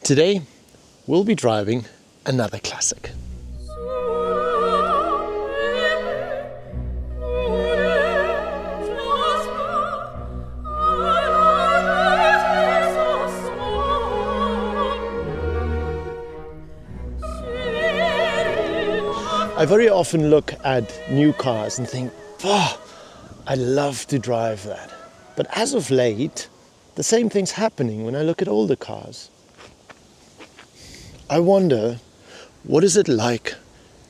Today, we'll be driving another classic. I very often look at new cars and think, oh, I'd love to drive that. But as of late, the same thing's happening when I look at older cars. I wonder, what is it like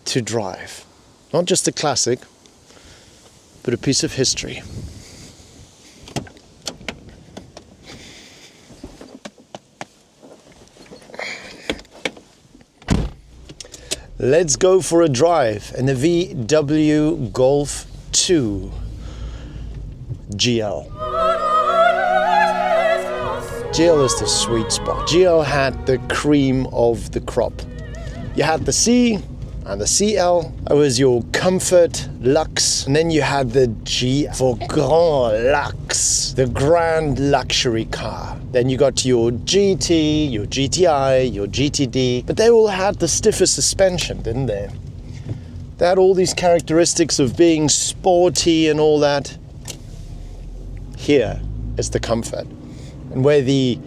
to drive? Not just a classic, but a piece of history. Let's go for a drive in the VW Golf II GL. GL is the sweet spot. GL had the cream of the crop. You had the C and the CL. That was your comfort, luxe. And then you had the G for grand luxe, the grand luxury car. Then you got your GT, your GTI, your GTD. But they all had the stiffer suspension, didn't they? They had all these characteristics of being sporty and all that. Here is the comfort. And where the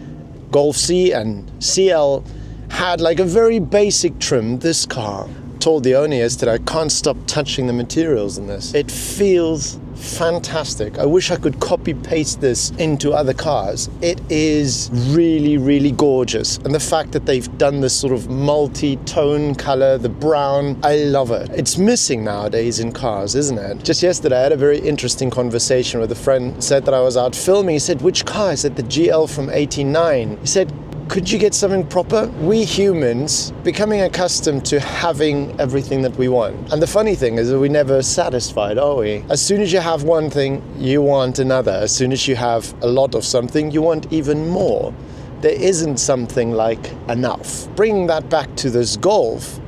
Golf C and CL had like a very basic trim, this car told the owner yesterday, I can't stop touching the materials in this. It feels fantastic. I wish I could copy paste this into other cars. It is really, really gorgeous. And the fact that they've done this sort of multi-tone color, the brown, I love it. It's missing nowadays in cars, isn't it? Just yesterday, I had a very interesting conversation with a friend. Said that I was out filming. He said, which car? I said, the GL from 89. He said, could you get something proper? We humans becoming accustomed to having everything that we want. And the funny thing is that we're never satisfied, are we? As soon as you have one thing, you want another. As soon as you have a lot of something, you want even more. There isn't something like enough. Bringing that back to this Golf,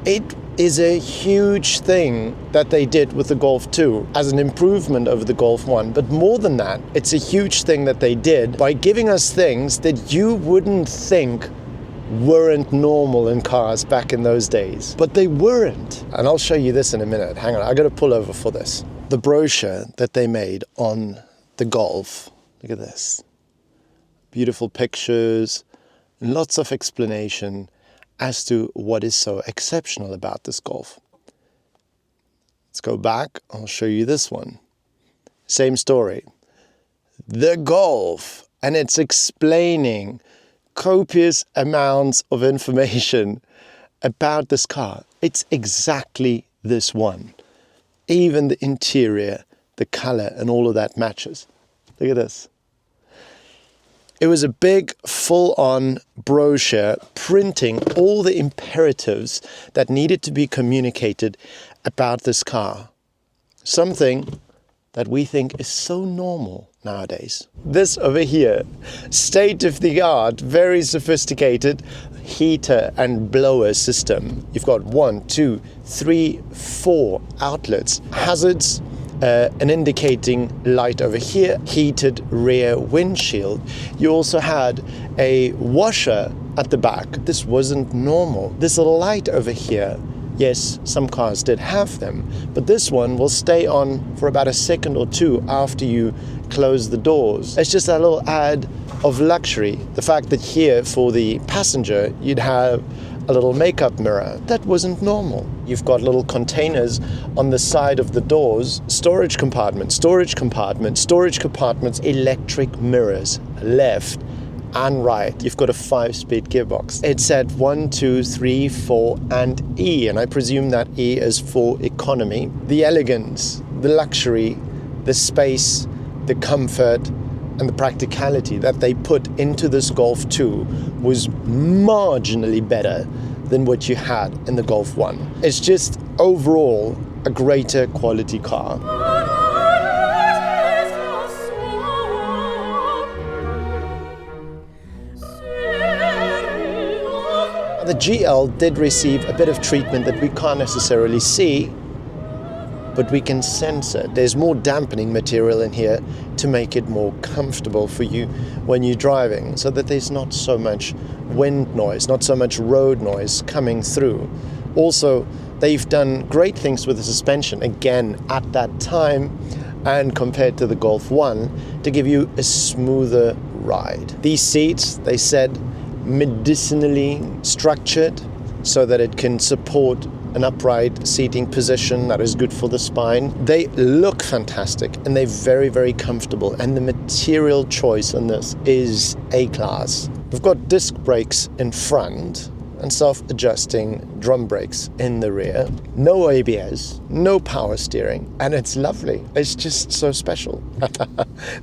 it is a huge thing that they did with the Golf II as an improvement over the Golf I. But more than that, it's a huge thing that they did by giving us things that you wouldn't think weren't normal in cars back in those days. But they weren't. And I'll show you this in a minute. Hang on, I gotta pull over for this. The brochure that they made on the Golf, look at this. Beautiful pictures, lots of explanation as to what is so exceptional about this Golf. Let's go back, I'll show you this one. Same story. The Golf, and it's explaining copious amounts of information about this car. It's exactly this one. Even the interior, the color, and all of that matches. Look at this. It was a big, full-on brochure printing all the imperatives that needed to be communicated about this car. Something that we think is so normal nowadays. This over here, state-of-the-art, very sophisticated heater and blower system. You've got 1, 2, 3, 4 outlets, hazards, an indicating light over here, heated rear windshield. You also had a washer at the back. This wasn't normal. This light over here, yes, some cars did have them, but this one will stay on for about a second or two after you close the doors. It's just a little add of luxury. The fact that here for the passenger, you'd have a little makeup mirror. That wasn't normal. You've got little containers on the side of the doors, storage compartments, storage compartments, storage compartments, electric mirrors, left and right. You've got a 5-speed gearbox. It's at 1, 2, 3, 4, and E, and I presume that E is for economy. The elegance, the luxury, the space, the comfort, and the practicality that they put into this Golf II was marginally better than what you had in the Golf I. It's just overall a greater quality car. The GL did receive a bit of treatment that we can't necessarily see, but we can sense it. There's more dampening material in here to make it more comfortable for you when you're driving, so that there's not so much wind noise, not so much road noise coming through. Also, they've done great things with the suspension, again, at that time, and compared to the Golf 1, to give you a smoother ride. These seats, they said, medicinally structured so that it can support an upright seating position that is good for the spine. They look fantastic and they're very, very comfortable, and the material choice on this is A-class. We've got disc brakes in front and self-adjusting drum brakes in the rear. No ABS, no power steering, and it's lovely. It's just so special.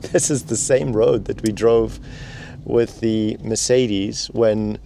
This is the same road that we drove with the Mercedes when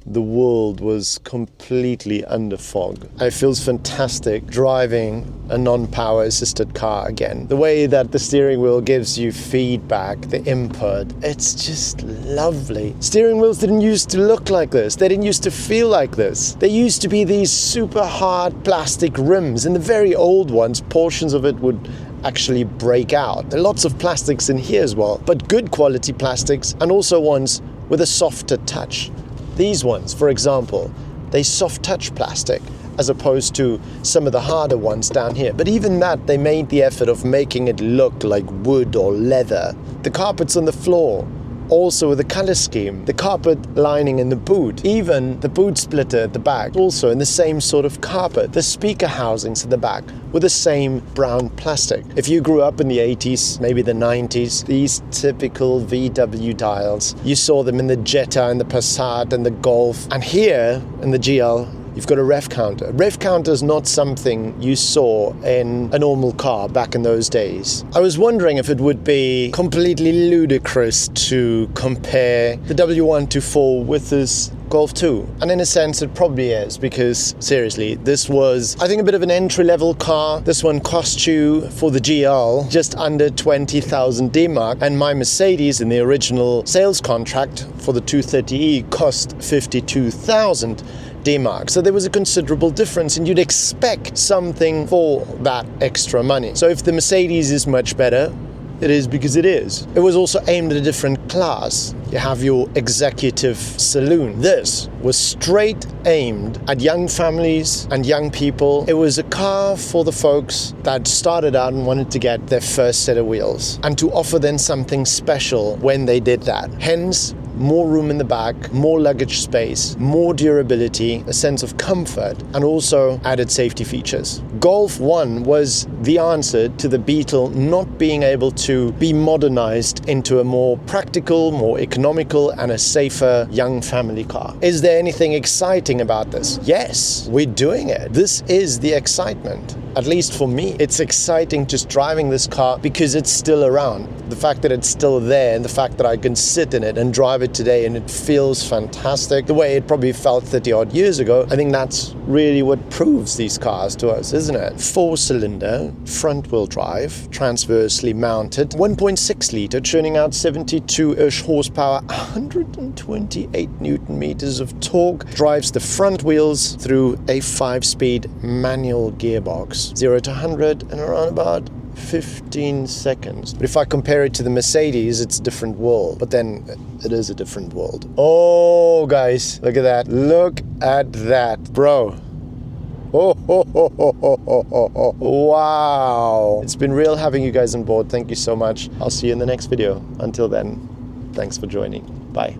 the world was completely under fog. It feels fantastic driving a non-power assisted car again. The way that the steering wheel gives you feedback, the input, it's just lovely. Steering wheels didn't used to look like this. They didn't used to feel like this. They used to be these super hard plastic rims, and the very old ones, portions of it would actually break out. There are lots of plastics in here as well, but good quality plastics, and also ones with a softer touch. These ones, for example, they soft touch plastic as opposed to some of the harder ones down here. But even that, they made the effort of making it look like wood or leather. The carpets on the floor, also with the color scheme. The carpet lining in the boot, even the boot splitter at the back, also in the same sort of carpet. The speaker housings at the back with the same brown plastic. If you grew up in the 80s, maybe the 90s, these typical VW dials, you saw them in the Jetta and the Passat and the Golf. And here in the GL, you've got a ref counter. Ref counter is not something you saw in a normal car back in those days. I was wondering if it would be completely ludicrous to compare the W124 with this Golf 2. And in a sense, it probably is, because seriously, this was, I think, a bit of an entry-level car. This one cost you, for the GL, just under 20,000 D-Mark. And my Mercedes in the original sales contract for the 230e cost 52,000 D-Mark. So there was a considerable difference, and you'd expect something for that extra money. So if the Mercedes is much better, it is because it is. It was also aimed at a different class. You have your executive saloon. This was straight aimed at young families and young people. It was a car for the folks that started out and wanted to get their first set of wheels, and to offer them something special when they did that. Hence, more room in the back, more luggage space, more durability, a sense of comfort, and also added safety features. Golf 1 was the answer to the Beetle not being able to be modernized into a more practical, more economical, and a safer young family car. Is there anything exciting about this? Yes, we're doing it. This is the excitement. At least for me, it's exciting just driving this car because it's still around. The fact that it's still there, and the fact that I can sit in it and drive it today and it feels fantastic, the way it probably felt 30 odd years ago, I think that's really what proves these cars to us, isn't it? 4-cylinder, front wheel drive, transversely mounted, 1.6 litre, churning out 72-ish horsepower, 128 Newton meters of torque, drives the front wheels through a 5-speed manual gearbox. 0 to 100 in around about 15 seconds. But if I compare it to the Mercedes, it's a different world. But then it is a different world. Oh, guys, look at that. Look at that, bro. Oh, wow. It's been real having you guys on board. Thank you so much. I'll see you in the next video. Until then, thanks for joining. Bye.